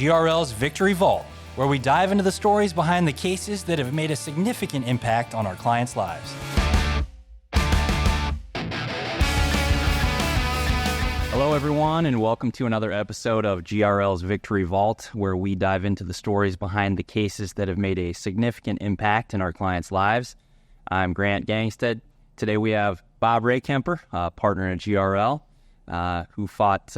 GRL's Victory Vault, where we dive into the stories behind the cases that have made a significant impact on our clients' lives. Hello, everyone, and welcome to another episode of GRL's Victory Vault, where we dive into the stories behind the cases that have made a significant impact in our clients' lives. I'm Grant Gangstead. Today we have Bob Rehkemper, a partner at GRL, who fought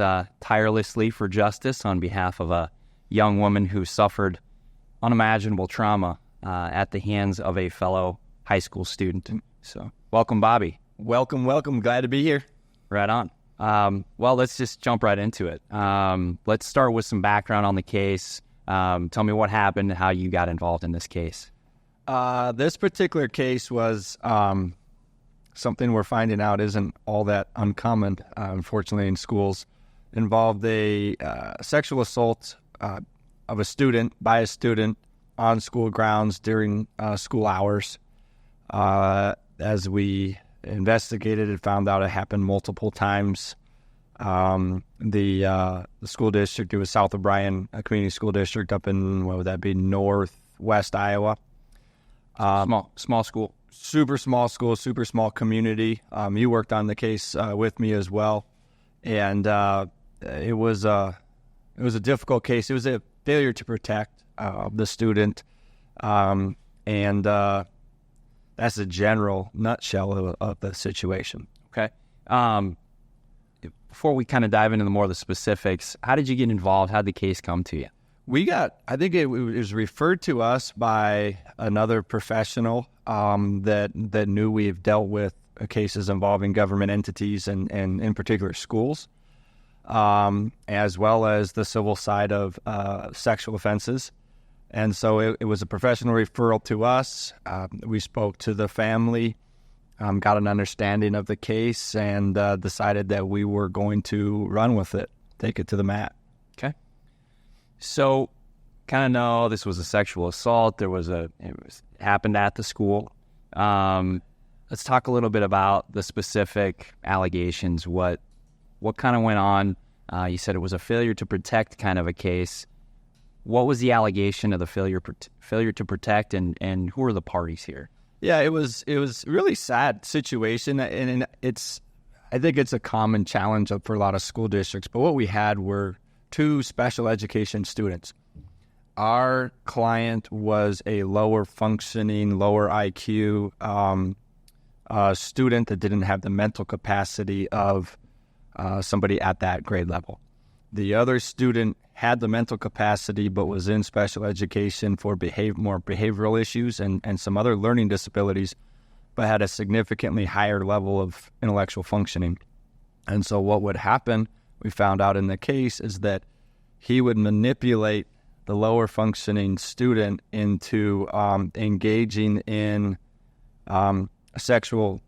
tirelessly for justice on behalf of a young woman who suffered unimaginable trauma at the hands of a fellow high school student. So, welcome, Bobby. Welcome. Glad to be here. Right on. Well, let's just jump right into it. Let's start with some background on the case. Tell me what happened and how you got involved in this case. This particular case was something we're finding out isn't all that uncommon, unfortunately, in schools. Involved a sexual assault of a student by a student on school grounds during school hours. As we investigated and found out it happened multiple times. The school district, it was South O'Brien Community School District up in, what would that be, northwest Iowa. Small school. Super small school, super small community. You worked on the case with me as well. And it was a difficult case. It was a failure to protect the student. And that's a general nutshell of the situation. Okay. Before we kind of dive into more of the specifics, how did you get involved? How did the case come to you? I think it was referred to us by another professional that knew we've dealt with cases involving government entities and in particular schools, as well as the civil side of sexual offenses. And so it was a professional referral to us. We spoke to the family, got an understanding of the case, and decided that we were going to run with it, take it to the mat. Okay. So, kind of know this was a sexual assault. It happened at the school. Let's talk a little bit about the specific allegations. What kind of went on? You said it was a failure to protect kind of a case. What was the allegation of the failure to protect, and who are the parties here? Yeah, it was really sad situation, and I think it's a common challenge for a lot of school districts. But what we had were two special education students. Our client was a lower functioning, lower IQ student that didn't have the mental capacity of somebody at that grade level. The other student had the mental capacity but was in special education for more behavioral issues and some other learning disabilities, but had a significantly higher level of intellectual functioning. And so what would happen, we found out in the case, is that he would manipulate the lower functioning student into engaging in sexual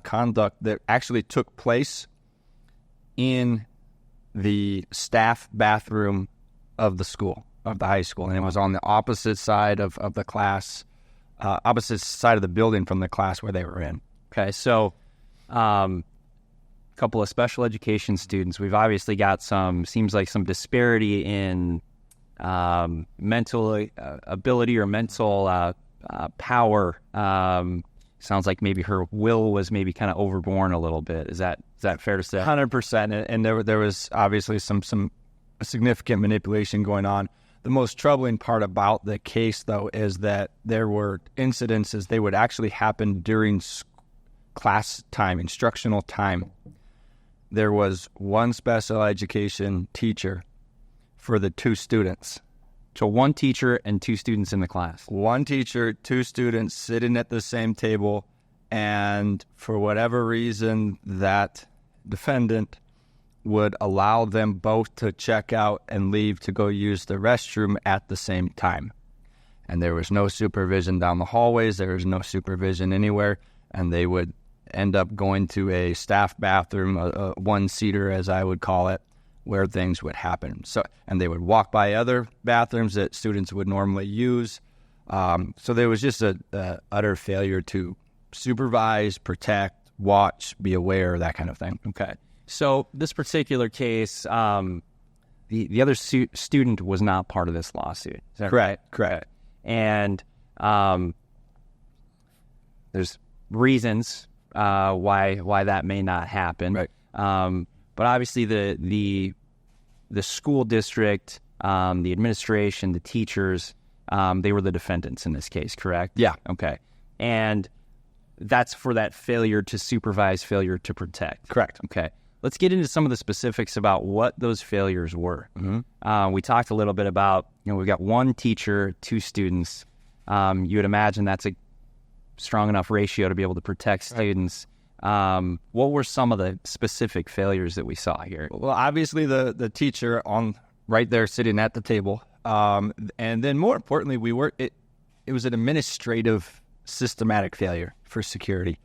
conduct that actually took place in the staff bathroom of the school, of the high school. And it was on the opposite side of the class, opposite side of the building from the class where they were in. Okay, so couple of special education students. We've obviously got seems like some disparity in mental ability or mental power. Sounds like maybe her will was maybe kind of overborne a little bit. Is that fair to say? 100%. And there was obviously some significant manipulation going on. The most troubling part about the case, though, is that there were incidences. They would actually happen during class time, instructional time. There was one special education teacher for the two students. So one teacher and two students in the class. One teacher, two students sitting at the same table, and for whatever reason, that defendant would allow them both to check out and leave to go use the restroom at the same time. And there was no supervision down the hallways. There was no supervision anywhere, and they would end up going to a staff bathroom, a one-seater, as I would call it, where things would happen. So, and they would walk by other bathrooms that students would normally use. So there was just a utter failure to supervise, protect, watch, be aware, that kind of thing. Okay. So this particular case, the other student was not part of this lawsuit. Is that Correct. right? Correct. And there's reasons why that may not happen. Right. But obviously the school district, the administration, the teachers, they were the defendants in this case, correct? Yeah. Okay. And that's for that failure to supervise, failure to protect. Correct. Okay. Let's get into some of the specifics about what those failures were. Mm-hmm. We talked a little bit about, we've got one teacher, 2 students. You would imagine that's a strong enough ratio to be able to protect students. What were some of the specific failures that we saw here? Well, obviously the teacher on right there sitting at the table. And then more importantly, it was an administrative systematic failure for security.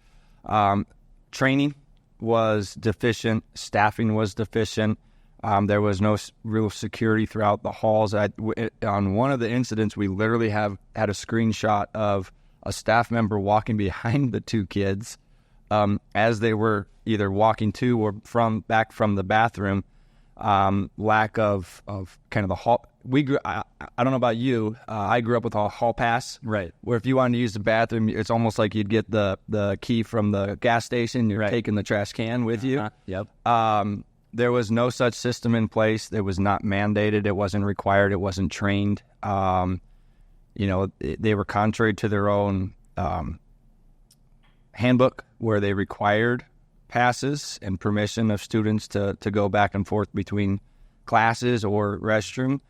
Training was deficient. Staffing was deficient. There was no real security throughout the halls. On one of the incidents, we literally had a screenshot of a staff member walking behind the 2 kids as they were either walking to or back from the bathroom. Lack of kind of the hall. I don't know about you. I grew up with a hall pass, Right. where if you wanted to use the bathroom, it's almost like you'd get the key from the gas station. You're taking the trash can with you. Yep. There was no such system in place. It was not mandated. It wasn't required. It wasn't trained. They were contrary to their own handbook, where they required passes and permission of students to go back and forth between classes or restroom.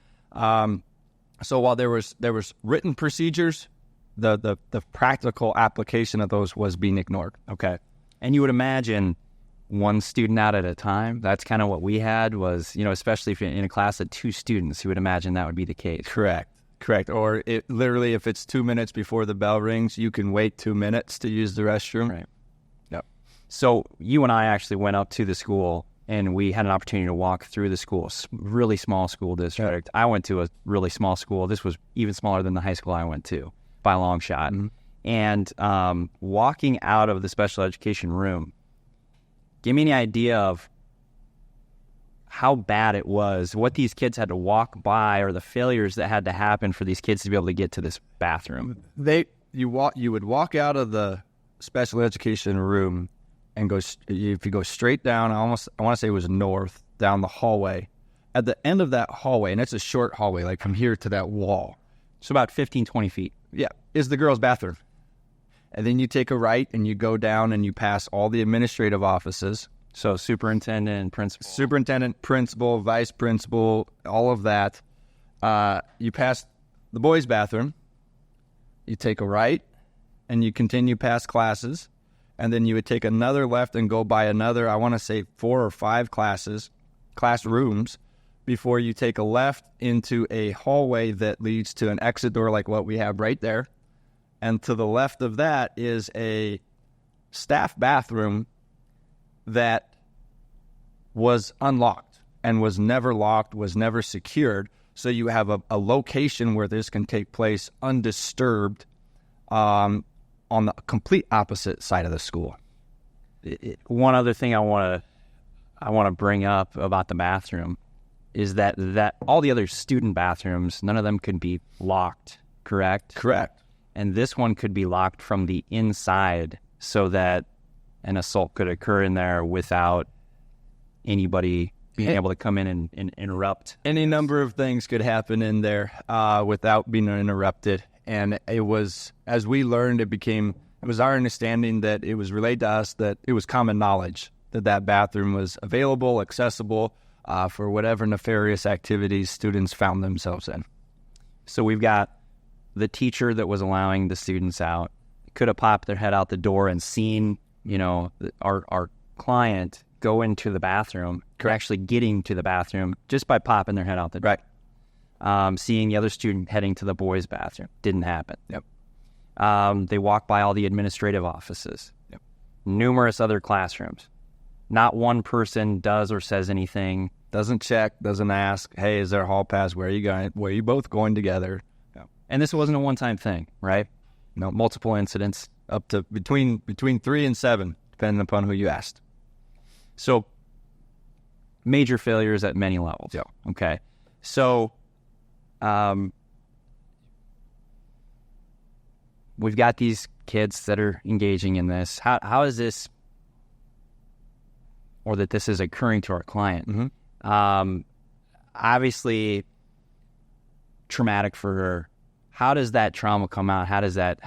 So while there was written procedures, the practical application of those was being ignored. Okay. And you would imagine one student out at a time. That's kind of what we had was, especially if you're in a class of 2 students, you would imagine that would be the case. Correct. Or literally, if it's 2 minutes before the bell rings, you can wait 2 minutes to use the restroom. Right. Yep. So you and I actually went up to the school, and we had an opportunity to walk through the school, really small school district. I went to a really small school. This was even smaller than the high school I went to by a long shot. Mm-hmm. And walking out of the special education room, give me any idea of how bad it was, what these kids had to walk by, or the failures that had to happen for these kids to be able to get to this bathroom. You would walk out of the special education room and if you go straight down, I want to say it was north, down the hallway. At the end of that hallway, and it's a short hallway, like from here to that wall. So about 15, 20 feet. Yeah, is the girls' bathroom. And then you take a right and you go down and you pass all the administrative offices. So superintendent, principal, vice principal, all of that. You pass the boys' bathroom. You take a right and you continue past classes. And then you would take another left and go by another, I want to say 4 or 5 classrooms, before you take a left into a hallway that leads to an exit door like what we have right there. And to the left of that is a staff bathroom that was unlocked and was never locked, was never secured. So you have a location where this can take place undisturbed on the complete opposite side of the school. One other thing I want to bring up about the bathroom is that all the other student bathrooms, none of them could be locked, correct? Correct. And this one could be locked from the inside so that an assault could occur in there without anybody being able to come in and interrupt. Any number of things could happen in there without being interrupted. And it was, as we learned, it was our understanding that it was relayed to us that it was common knowledge that bathroom was available, accessible for whatever nefarious activities students found themselves in. So we've got the teacher that was allowing the students out, could have popped their head out the door and seen, our client go into the bathroom, actually getting to the bathroom just by popping their head out the door. Right. Seeing the other student heading to the boys' bathroom. Didn't happen. Yep. They walked by all the administrative offices. Yep. Numerous other classrooms. Not one person does or says anything. Doesn't check, doesn't ask, hey, is there a hall pass? Where are you going? Where are you both going together? Yep. And this wasn't a one-time thing, right? No. Multiple incidents. Up to between 3 and 7, depending upon who you asked. So major failures at many levels. Yeah. Okay. So, we've got these kids that are engaging in this. How is this, or that this is occurring to our client? Mm-hmm. Obviously traumatic for her. How does that trauma come out? How does that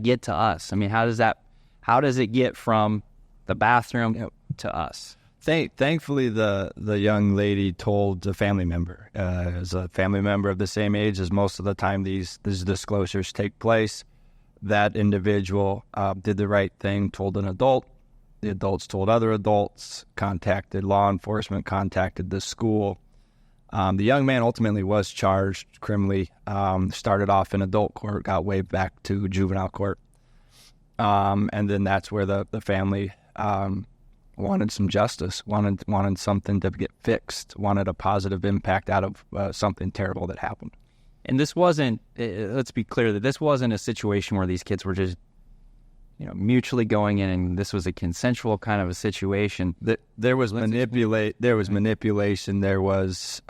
get to us? I mean, how does it get from the bathroom to us? Thankfully, the young lady told a family member. As a family member of the same age as most of the time these disclosures take place, that individual did the right thing, told an adult. The adults told other adults, contacted law enforcement, contacted the school. The young man ultimately was charged criminally, started off in adult court, got waived back to juvenile court. And then that's where the family wanted some justice, wanted something to get fixed, wanted a positive impact out of something terrible that happened. And this wasn't, let's be clear, that this wasn't a situation where these kids were just, mutually going in, and this was a consensual kind of a situation. There was manipulation. There was,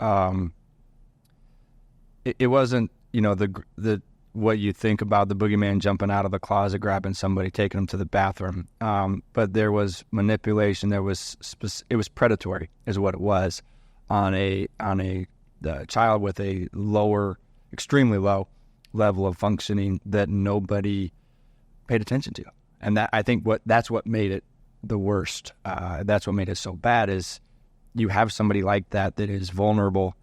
it wasn't, the what you think about the boogeyman jumping out of the closet, grabbing somebody, taking them to the bathroom. But there was manipulation. It was predatory, is what it was, on the child with a extremely low level of functioning that nobody paid attention to. And that, I think, that's what made it the worst. That's what made it so bad, is you have somebody like that is vulnerable,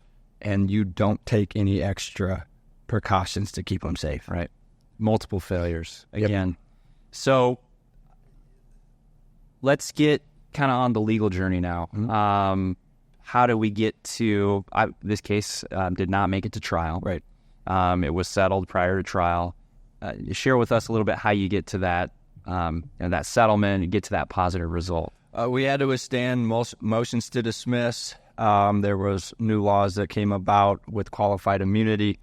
and you don't take any extra precautions to keep them safe. Right. Multiple failures again. Yep. So let's get kind of on the legal journey now. Mm-hmm. How do we get to this case? Did not make it to trial. Right. It was settled prior to trial. Share with us a little bit how you get to that, that settlement, and get to that positive result. We had to withstand motions to dismiss. There was new laws that came about with qualified immunity.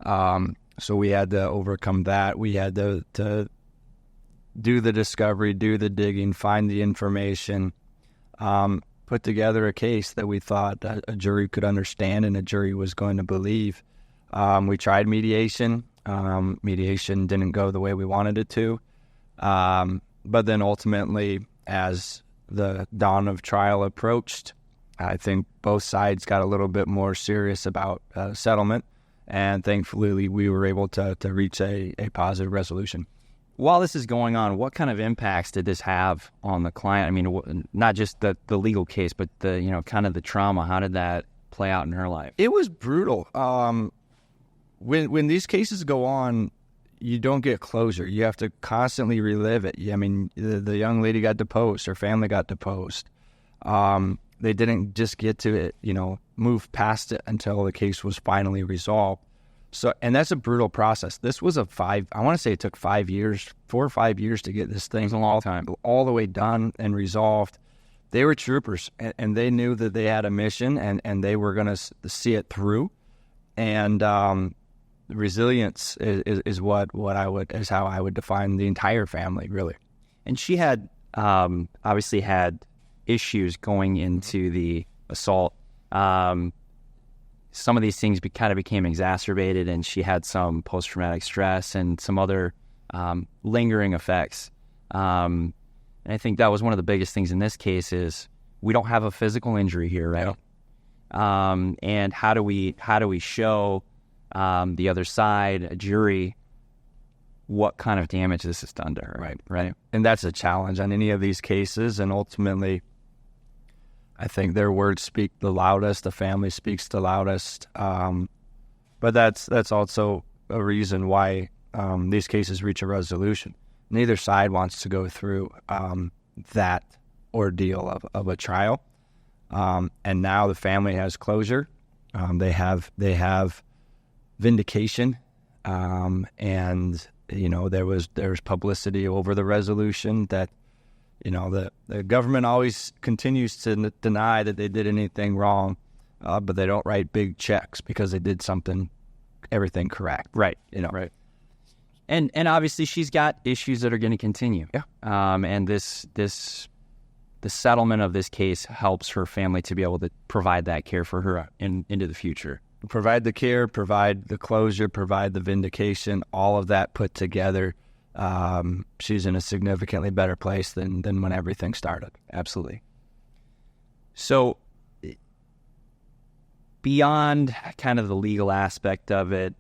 So we had to overcome that. We had to do the discovery, do the digging, find the information, put together a case that we thought a jury could understand and a jury was going to believe. We tried mediation. Mediation didn't go the way we wanted it to. But then ultimately, as the dawn of trial approached, I think both sides got a little bit more serious about settlement. And thankfully, we were able to reach a positive resolution. While this is going on, what kind of impacts did this have on the client? I mean, not just the legal case, but the kind of the trauma. How did that play out in her life? It was brutal. When these cases go on, you don't get closure. You have to constantly relive it. I mean, the young lady got deposed. Her family got deposed. They didn't just get to it, move past it until the case was finally resolved. So, and that's a brutal process. This was I want to say it took 5 years, 4 or 5 years to get this thing a long time, all the way done and resolved. They were troopers, and they knew that they had a mission, and they were going to see it through. And resilience is how I would define the entire family, really. And she had obviously had issues going into the assault. Some of these things kind of became exacerbated, and she had some post-traumatic stress and some other lingering effects. And I think that was one of the biggest things in this case is we don't have a physical injury here, right? Yeah. And how do we show the other side, a jury, what kind of damage this has done to her? Right. And that's a challenge on any of these cases, and ultimately, I think their words speak the loudest. The family speaks the loudest. But that's also a reason why these cases reach a resolution. Neither side wants to go through that ordeal of a trial. And now the family has closure. They have vindication. And there was publicity over the resolution that. The government always continues to deny that they did anything wrong, but they don't write big checks because they did everything correct. Right. Right. And obviously she's got issues that are going to continue. Yeah. And this the settlement of this case helps her family to be able to provide that care for her into the future. Provide the care, provide the closure, provide the vindication, all of that put together. She's in a significantly better place than when everything started. Absolutely. So beyond kind of the legal aspect of it,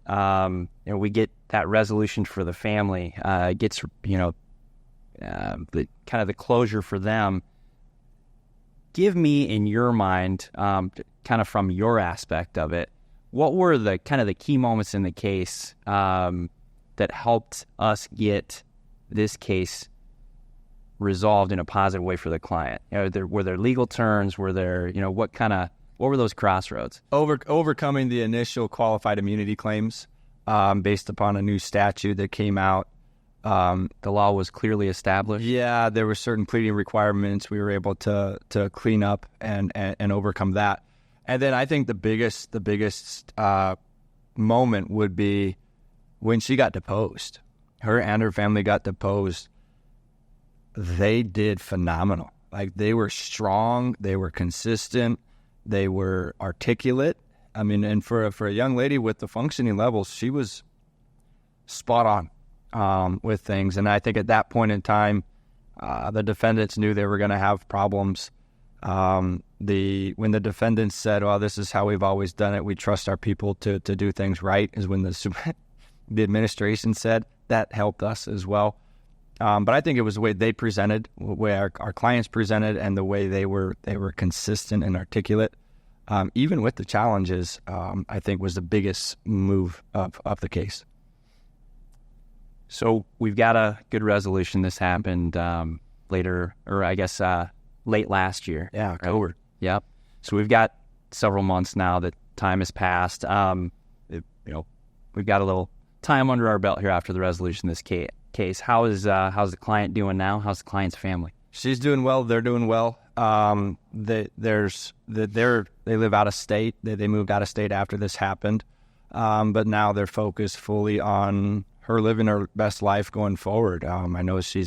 we get that resolution for the family. It gets, the kind of the closure for them. Give me, in your mind, kind of from your aspect of it, what were the kind of the key moments in the case that helped us get this case resolved in a positive way for the client? Were there legal turns? Were there, what were those crossroads? Overcoming the initial qualified immunity claims based upon a new statute that came out. The law was clearly established. Yeah, there were certain pleading requirements. We were able to clean up and overcome that. And then I think the biggest moment would be when she got deposed. Her and her family got deposed. They did phenomenal. Like, they were strong, they were consistent, they were articulate. I mean, and for a young lady with the functioning levels, she was spot on with things. And I think at that point in time, the defendants knew they were going to have problems. When the defendants said, "Well, this is how we've always done it. We trust our people to do things right," is when the administration said. That helped us as well. But I think it was the way they presented, the way our clients presented, and the way they were consistent and articulate. Even with the challenges, I think was the biggest move of the case. So we've got a good resolution. This happened late last year. Yeah, October. Right? Yep. So we've got several months now that time has passed. We've got a little time under our belt here after the resolution of this case. How's the client doing now? How's the client's family? She's doing well. They're doing well. They live out of state. They moved out of state after this happened, but now they're focused fully on her living her best life going forward. I know she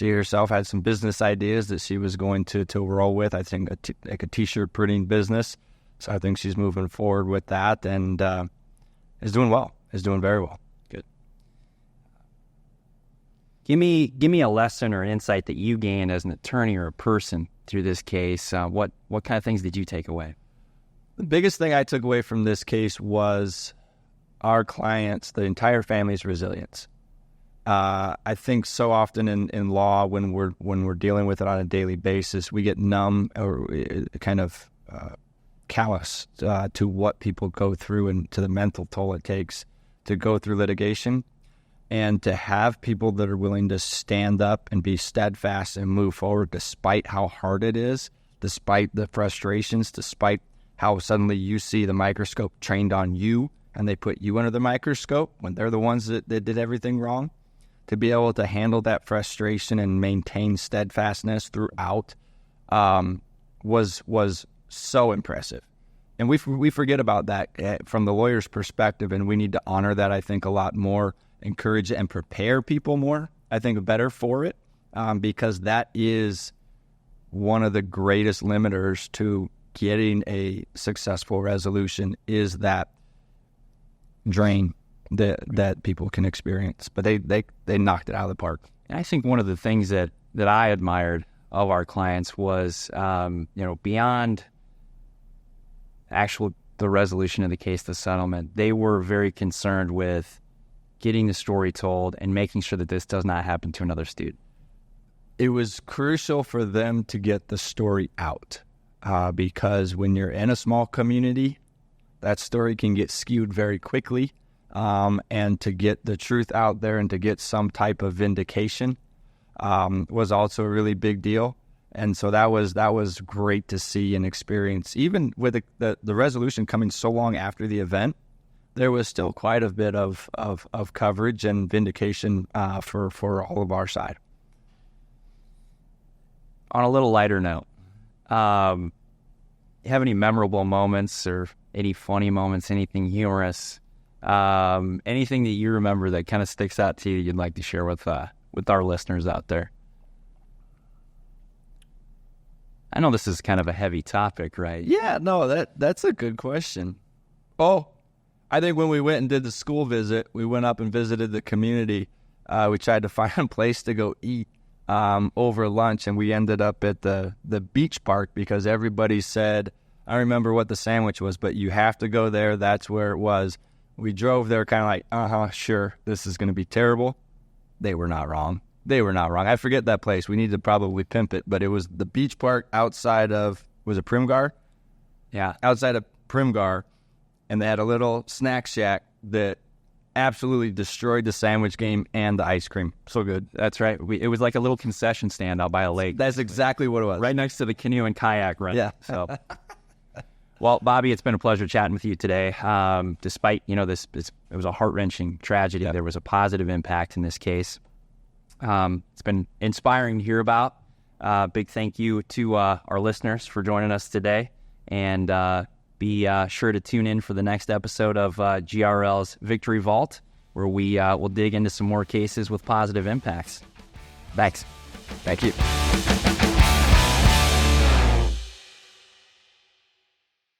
herself had some business ideas that she was going to roll with. I think like a t-shirt printing business. So I think she's moving forward with that and is doing well. Is doing very well. Good. Give me a lesson or insight that you gained as an attorney or a person through this case. What kind of things did you take away? The biggest thing I took away from this case was our clients, the entire family's resilience. I think so often in law, when we're dealing with it on a daily basis, we get numb or kind of callous to what people go through and to the mental toll it takes to go through litigation. And to have people that are willing to stand up and be steadfast and move forward despite how hard it is, despite the frustrations, despite how suddenly you see the microscope trained on you and they put you under the microscope when they're the ones that did everything wrong. To be able to handle that frustration and maintain steadfastness throughout was so impressive. And we forget about that from the lawyer's perspective, and we need to honor that, I think, a lot more, encourage and prepare people more, I think, better for it, because that is one of the greatest limiters to getting a successful resolution is that drain that people can experience. But they knocked it out of the park. And I think one of the things that I admired of our clients was, beyond the resolution of the case, the settlement, they were very concerned with getting the story told and making sure that this does not happen to another student. It was crucial for them to get the story out because when you're in a small community, that story can get skewed very quickly. And to get the truth out there and to get some type of vindication was also a really big deal. And so that was great to see and experience. Even with the resolution coming so long after the event, there was still quite a bit of coverage and vindication for all of our side. On a little lighter note, you have any memorable moments or any funny moments, anything humorous, anything that you remember that kind of sticks out to you you'd like to share with our listeners out there? I know this is kind of a heavy topic, right? Yeah, no, that's a good question. Oh, I think when we went and did the school visit, we went up and visited the community. We tried to find a place to go eat over lunch, and we ended up at the beach park because everybody said, I don't remember what the sandwich was, but you have to go there. That's where it was. We drove there kind of like, sure, this is going to be terrible. They were not wrong. I forget that place. We need to probably pimp it, but it was the beach park outside of, was it Primgar? Yeah. Outside of Primgar, and they had a little snack shack that absolutely destroyed the sandwich game and the ice cream. So good. That's right. It was like a little concession stand out by a lake. That's exactly what it was. Right next to the canoe and kayak run. Yeah. So, well, Bobby, it's been a pleasure chatting with you today. Despite, it was a heart-wrenching tragedy. Yep. There was a positive impact in this case. It's been inspiring to hear about. Big thank you to our listeners for joining us today. And be sure to tune in for the next episode of GRL's Victory Vault, where we will dig into some more cases with positive impacts. Thanks. Thank you.